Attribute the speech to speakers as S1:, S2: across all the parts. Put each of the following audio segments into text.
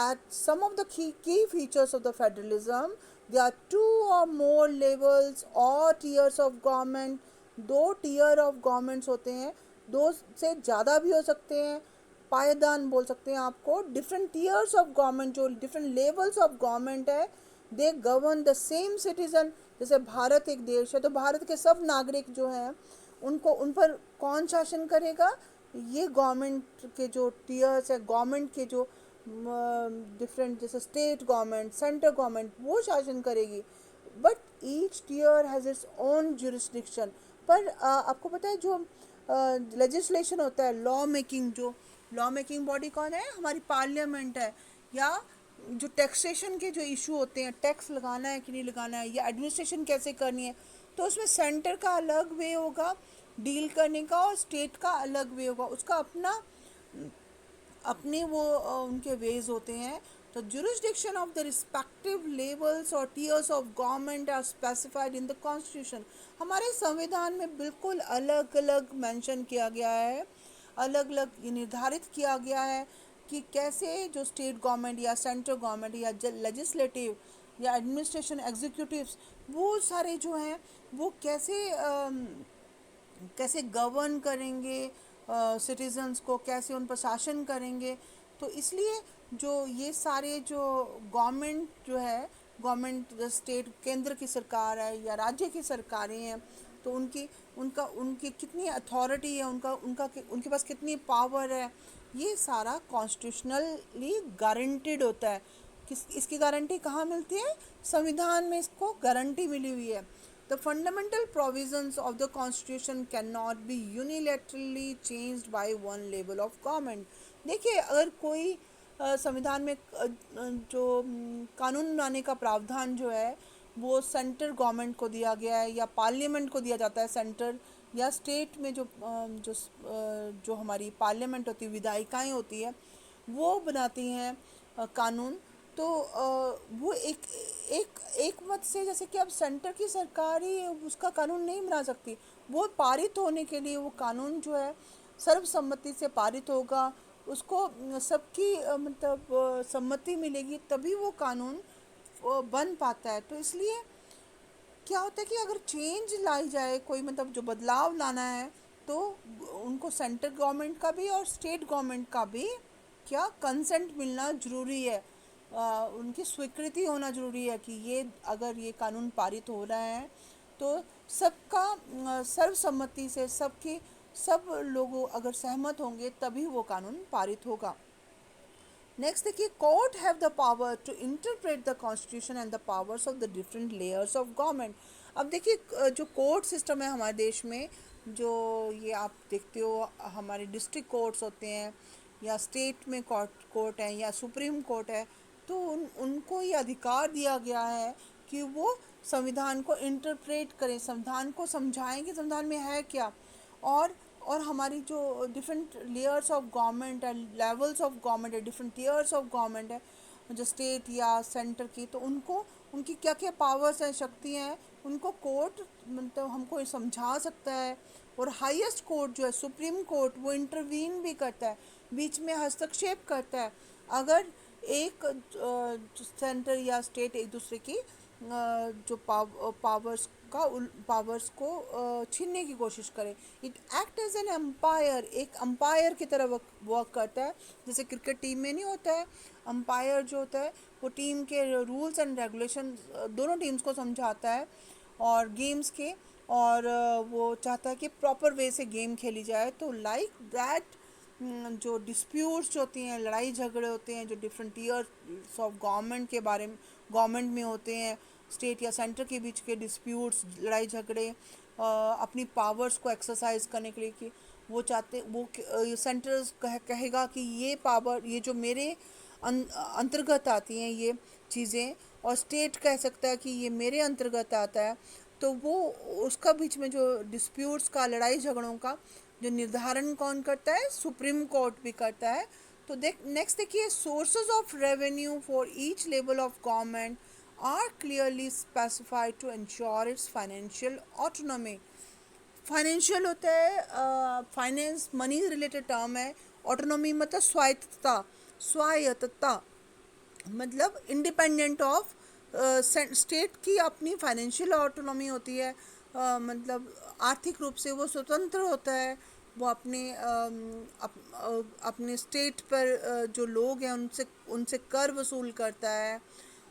S1: that some of the key features of the federalism, there are two or more levels or tiers of government. दो tier of governments होते हैं, दो से ज़्यादा भी हो सकते हैं, पायदान बोल सकते हैं आपको, डिफरेंट टीयर्स ऑफ गवर्नमेंट, जो डिफरेंट लेवल्स ऑफ गवर्नमेंट है, दे गवर्न द सेम सिटीजन। जैसे भारत एक देश है तो भारत के सब नागरिक जो हैं उनको, उन पर कौन शासन करेगा? ये गवर्नमेंट के जो टीयर्स है, गवर्नमेंट के जो डिफरेंट, जैसे स्टेट गवर्नमेंट, सेंट्रल गवर्नमेंट, वो शासन करेगी। But each tier has its own jurisdiction. पर आपको पता है जो लेजिस्लेशन होता है, लॉ मेकिंग, जो लॉ मेकिंग बॉडी कौन है? हमारी पार्लियामेंट है। या जो टैक्सेशन के जो इशू होते हैं, टैक्स लगाना है कि नहीं लगाना है, या एडमिनिस्ट्रेशन कैसे करनी है, तो उसमें सेंटर का अलग वे होगा डील करने का और स्टेट का अलग वे होगा, उसका अपना अपने वो उनके वेज होते हैं। तो jurisdiction of the respective levels or tiers of government are specified in the constitution। हमारे संविधान में बिल्कुल अलग अलग मेंशन किया गया है, अलग अलग निर्धारित किया गया है कि कैसे जो स्टेट गवर्नमेंट या सेंट्रल गवर्नमेंट या लेजिस्लेटिव या एडमिनिस्ट्रेशन एग्जीक्यूटिव्स, वो सारे जो हैं वो कैसे गवर्न करेंगे सिटीजन्स को, कैसे उन पर शासन करेंगे। तो इसलिए जो ये सारे जो गवर्नमेंट जो है, गवर्नमेंट स्टेट केंद्र की सरकार है या राज्य की सरकारें हैं, तो उनकी कितनी अथॉरिटी है, उनके पास कितनी पावर है, ये सारा कॉन्स्टिट्यूशनली गारंटेड होता है। इसकी गारंटी कहाँ मिलती है? संविधान में इसको गारंटी मिली हुई है। The fundamental provisions of the Constitution cannot be unilaterally changed by one level of government। देखिए, अगर कोई संविधान में जो कानून बनाने का प्रावधान जो है वो सेंट्रल गवर्नमेंट को दिया गया है या पार्लियामेंट को दिया जाता है, सेंट्रल या स्टेट में जो हमारी पार्लियामेंट होती है, विधायिकाएँ होती है, वो बनाती हैं कानून। तो वो एक मत से, जैसे कि अब सेंटर की सरकार ही उसका कानून नहीं बना सकती, वो पारित होने के लिए वो कानून जो है सर्वसम्मति से पारित होगा, उसको सबकी मतलब सम्मति मिलेगी, तभी वो कानून बन पाता है। तो इसलिए क्या होता है कि अगर चेंज लाई जाए, कोई मतलब जो बदलाव लाना है, तो उनको सेंट्रल गवर्नमेंट का भी और स्टेट गवर्नमेंट का भी क्या कंसेंट मिलना ज़रूरी है, उनकी स्वीकृति होना ज़रूरी है कि ये अगर ये कानून पारित हो रहा है तो सबका सर्वसम्मति से सब लोगों अगर सहमत होंगे तभी वो कानून पारित होगा। नेक्स्ट देखिए, court have the power to interpret the constitution and the powers of the different layers of government. अब देखिए, जो कोर्ट सिस्टम है हमारे देश में, जो ये आप देखते हो हमारे डिस्ट्रिक्ट कोर्ट्स होते हैं या स्टेट में कोर्ट है या सुप्रीम कोर्ट है, तो उनको ये अधिकार दिया गया है कि वो संविधान को इंटरप्रेट करें, संविधान को समझाएं कि संविधान में है क्या। और हमारी जो डिफरेंट लेयर्स ऑफ गवर्नमेंट है, लेवल्स ऑफ गवर्नमेंट है, डिफरेंट टीयर्स ऑफ गवर्नमेंट है, जो स्टेट या सेंटर की, तो उनकी क्या क्या पावर्स हैं, शक्तियाँ हैं, उनको कोर्ट मतलब हमको समझा सकता है। और हाईएस्ट कोर्ट जो है सुप्रीम कोर्ट, वो इंटरवीन भी करता है, बीच में हस्तक्षेप करता है अगर एक सेंटर या स्टेट एक दूसरे की जो पावर्स को छीनने की कोशिश करे। It act as an empire, एक अंपायर की तरह वर्क करता है। जैसे क्रिकेट टीम में नहीं होता है, अंपायर जो होता है वो टीम के रूल्स एंड रेगुलेशन दोनों टीम्स को समझाता है और गेम्स के, और वो चाहता है कि प्रॉपर वे से गेम खेली जाए। तो लाइक दैट जो डिस्प्यूट्स होती हैं, लड़ाई झगड़े होते हैं, जो डिफरेंट टीयर्स ऑफ गवर्नमेंट के बारे में गवर्नमेंट में होते हैं, स्टेट या सेंटर के बीच के डिस्प्यूट्स, लड़ाई झगड़े, अपनी पावर्स को एक्सरसाइज करने के लिए कि वो चाहते, वो सेंटर कहेगा कि ये पावर, ये जो मेरे अंतर्गत आती हैं ये चीज़ें, और स्टेट कह सकता है कि ये मेरे अंतर्गत आता है। तो वो उसका बीच में जो डिस्प्यूट्स का, लड़ाई झगड़ों का जो निर्धारण कौन करता है? सुप्रीम कोर्ट भी करता है। तो नेक्स्ट देखिए, sources of revenue for each level of government are clearly specified to ensure its financial autonomy. Financial होता है फाइनेंस, मनी रिलेटेड टर्म है। ऑटोनॉमी मतलब स्वायत्तता, स्वायत्तता। मतलब इंडिपेंडेंट ऑफ स्टेट की अपनी फाइनेंशियल ऑटोनॉमी होती है, मतलब आर्थिक रूप से वो स्वतंत्र होता है। वो अपने स्टेट पर जो लोग हैं उनसे उनसे कर वसूल करता है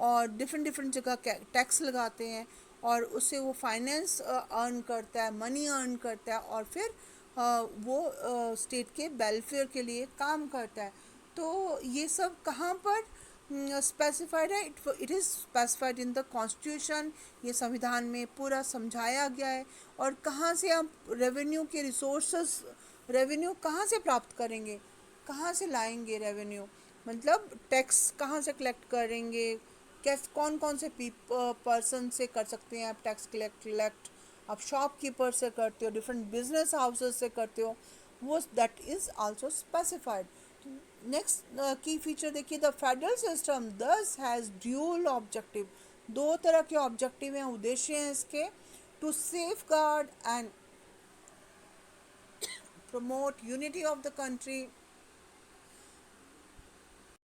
S1: और डिफरेंट डिफरेंट जगह टैक्स लगाते हैं और उससे वो फाइनेंस अर्न करता है, मनी अर्न करता है और फिर वो स्टेट के वेलफेयर के लिए काम करता है। तो ये सब कहाँ पर स्पेसिफाइड है? It is specified in the constitution. ये संविधान में पूरा समझाया गया है। और कहाँ से आप रेवेन्यू के रिसोर्सेस, रेवेन्यू कहाँ से प्राप्त करेंगे, कहाँ से लाएंगे रेवेन्यू, मतलब टैक्स कहाँ से कलेक्ट करेंगे, कैस कौन कौन से पर्सन से कर सकते हैं आप टैक्स कलेक्ट। आप शॉपकीपर से करते हो, डिफरेंट बिजनेस हाउसेस से करते हो, वो that is also specified. Next key feature देखिए, the federal system thus has dual objective. दो तरह के ऑब्जेक्टिव हैं, उद्देश्य हैं इसके। To safeguard and promote unity of the country.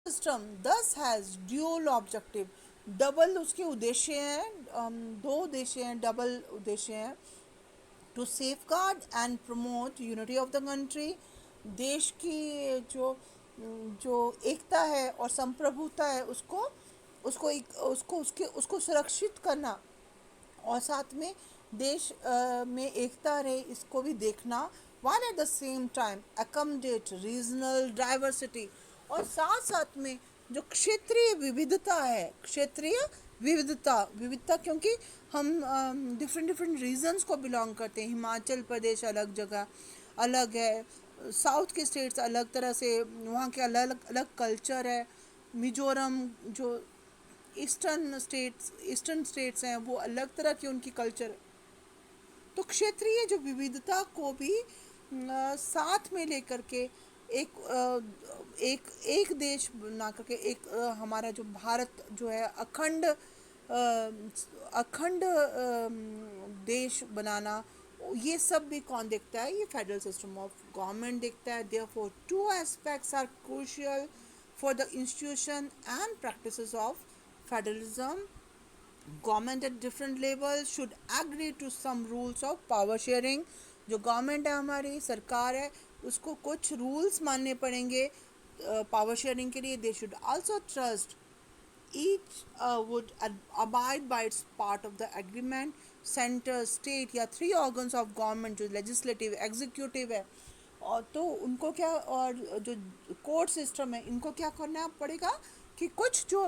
S1: System thus has dual objective. Double उसके उद्देश्य हैं, दो उद्देश्य हैं, डबल उद्देश्य हैं। To safeguard and promote unity of the country. देश की जो जो एकता है और संप्रभुता है उसको उसको एक उसको उसके उसको सुरक्षित करना, और साथ में देश में एकता रहे इसको भी देखना। One at the same time accommodate regional diversity. और साथ साथ में जो क्षेत्रीय विविधता है, क्षेत्रीय विविधता, विविधता क्योंकि हम डिफरेंट डिफरेंट रीजन्स को बिलोंग करते हैं। हिमाचल प्रदेश अलग जगह अलग है, साउथ के स्टेट्स अलग तरह से, वहाँ के अलग अलग कल्चर है। मिजोरम जो ईस्टर्न स्टेट्स हैं वो अलग तरह की उनकी कल्चर है। तो क्षेत्रीय जो विविधता को भी साथ में लेकर के एक एक एक देश बना करके एक हमारा जो भारत जो है अखंड अखंड देश बनाना, ये सब भी कौन देखता है? ये फेडरल सिस्टम ऑफ गवर्नमेंट देखता है। Therefore two aspects are crucial for the institution and practices of federalism. Government at different level should agree to some rules of power sharing. जो गवर्नमेंट है, हमारी सरकार है, उसको कुछ रूल्स मानने पड़ेंगे पावर शेयरिंग के लिए। They should also trust each would abide by its part of the agreement. Centre, state या थ्री ऑर्गन्स ऑफ गवर्नमेंट जो लेजिस्लेटिव एग्जीक्यूटिव है, और तो उनको क्या, और जो कोर्ट सिस्टम है, इनको क्या करना पड़ेगा कि कुछ जो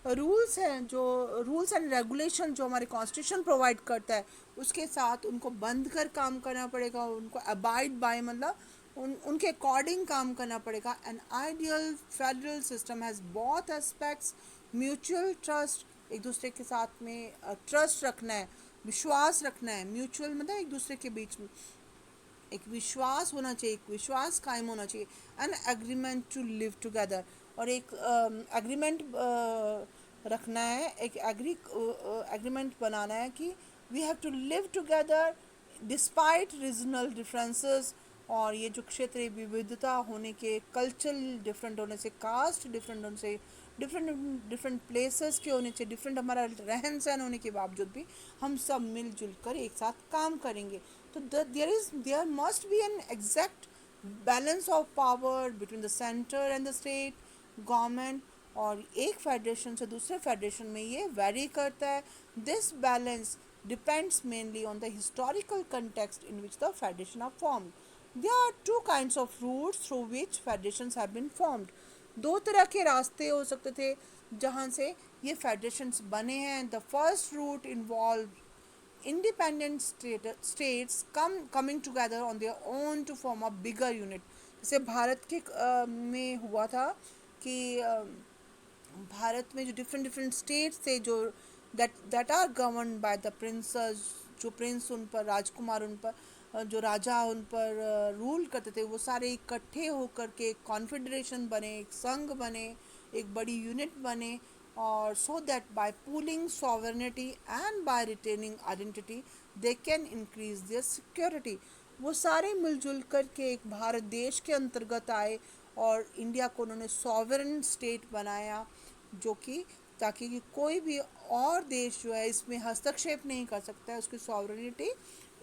S1: रूल्स हैं, जो रूल्स एंड रेगुलेशन जो हमारे कॉन्स्टिट्यूशन प्रोवाइड करता है उसके साथ उनको बंध कर काम करना पड़ेगा। उनको अबाइड बाय मतलब उनके अकॉर्डिंग काम करना पड़ेगा। An ideal federal system has both aspects. Mutual trust, एक दूसरे के साथ में ट्रस्ट रखना है, विश्वास रखना है। म्यूचुअल मतलब एक दूसरे के बीच में एक विश्वास होना चाहिए, एक विश्वास कायम होना चाहिए। An agreement to live together, और एक एग्रीमेंट रखना है, एक एग्रीमेंट बनाना है कि we have to live together despite regional differences. और ये जो क्षेत्रीय विविधता होने के, कल्चरल डिफरेंट होने से, कास्ट डिफरेंट होने से, डिफरेंट डिफरेंट प्लेसेस के होने से, डिफरेंट हमारा रहन सहन होने के बावजूद भी हम सब मिलजुल कर एक साथ काम करेंगे। तो there must be an exact balance of power between the center and the state government। और एक फेडरेशन से दूसरे फेडरेशन में ये वेरी करता है। This balance depends mainly on the historical context in which the federation are formed. There are two kinds of routes through which federations have been formed. दो तरह के रास्ते हो सकते थे जहाँ से ये फेडरेशंस बने हैं। The first route involve independent states coming together on their own to form a bigger unit। जैसे भारत के में हुआ था कि भारत में जो डिफरेंट डिफरेंट स्टेट्स थे जो that are govern by the princes, जो प्रिंस उन पर, राजकुमार उन पर, जो राजा उन पर रूल करते थे, वो सारे इकट्ठे होकर के एक कॉन्फेडरेशन बने, एक संघ बने, एक बड़ी यूनिट बने। और so that by pooling sovereignty and by retaining identity they can increase their security. वो सारे मिलजुल करके एक भारत देश के अंतर्गत आए और इंडिया को उन्होंने सॉवरेन स्टेट बनाया। जो कि ताकि कि कोई भी और देश जो है इसमें हस्तक्षेप नहीं कर सकता है, उसकी सॉवरेनिटी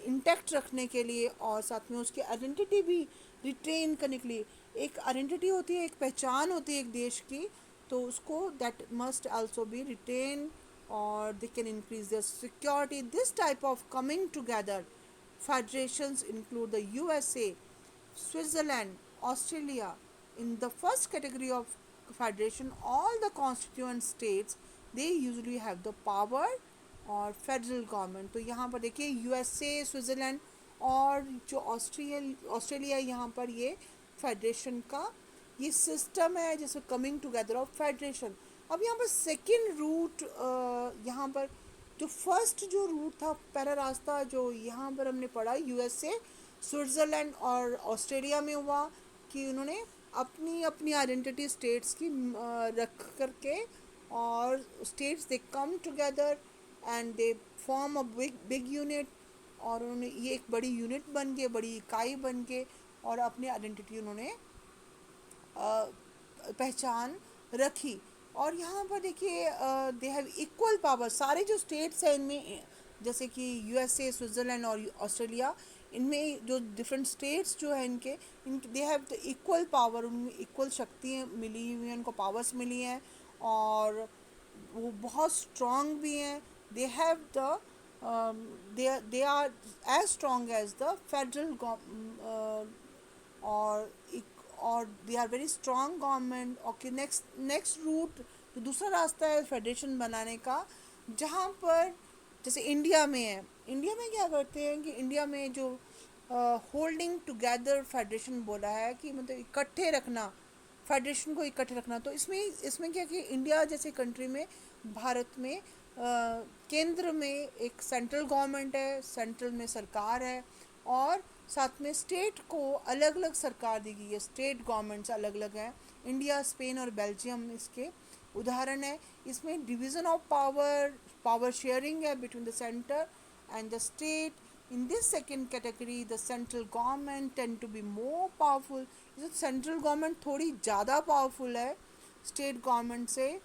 S1: इंटैक्ट रखने के लिए और साथ में उसकी आइडेंटिटी भी रिटेन करने के लिए। एक आइडेंटिटी होती है, एक पहचान होती है एक देश की, तो उसको that must also be written, और they can increase their security. This type of coming together federations include the USA, Switzerland, Australia. In the first category of federation, all the constituent states, they usually have the power और federal government. तो यहाँ पर देखिए USA, Switzerland और जो Australia, यहाँ पर ये फेडरेशन का ये सिस्टम है जिसमें कमिंग टुगेदर ऑफ फेडरेशन। अब यहाँ पर सेकेंड रूट, यहाँ पर जो फर्स्ट जो रूट था, पहला रास्ता जो यहाँ पर हमने पढ़ा यूएसए, स्विट्ज़रलैंड और ऑस्ट्रेलिया में हुआ कि उन्होंने अपनी अपनी आइडेंटिटी स्टेट्स की रख करके, और states they come together and they form a big big unit, और उन्होंने ये एक बड़ी यूनिट बन के, बड़ी इकाई बन के, और अपनी आइडेंटिटी उन्होंने पहचान रखी। और यहाँ पर देखिए दे हैव इक्वल पावर, सारे जो स्टेट्स हैं इनमें, जैसे कि यूएसए, स्विट्ज़रलैंड और ऑस्ट्रेलिया, इनमें जो डिफरेंट स्टेट्स जो हैं इनके, दे हैव द इक्वल पावर, उनमें इक्वल शक्तियाँ मिली हुई हैं, उनको पावर्स मिली हैं, और वो बहुत स्ट्रॉन्ग भी हैं। They have the they are as strong as the federal, और और they are very strong government. Okay, next route, तो दूसरा रास्ता है फेडरेशन बनाने का, जहाँ पर जैसे इंडिया में है। इंडिया में क्या करते हैं कि इंडिया में जो होल्डिंग टुगेदर फेडरेशन बोला है कि मतलब इकट्ठे रखना, फेडरेशन को इकट्ठे रखना। तो इसमें इसमें क्या कि इंडिया जैसे कंट्री में, भारत में केंद्र में एक सेंट्रल गवर्नमेंट है, सेंट्रल में सरकार है, और साथ में स्टेट को अलग अलग सरकार दी गई है, स्टेट गवर्नमेंट्स अलग अलग हैं। इंडिया, स्पेन और बेल्जियम इसके उदाहरण है। इसमें division of power, power sharing है between the centre and the state. In this second category the central government tend to be more powerful. Central government थोड़ी ज़्यादा पावरफुल है स्टेट गवर्नमेंट से,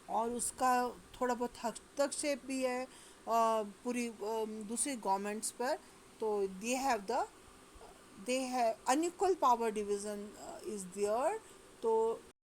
S1: और उसका थोड़ा बहुत हस्तक्षेप भी है पूरी दूसरी गवर्नमेंट्स पर। तो they have unequal power division is there. तो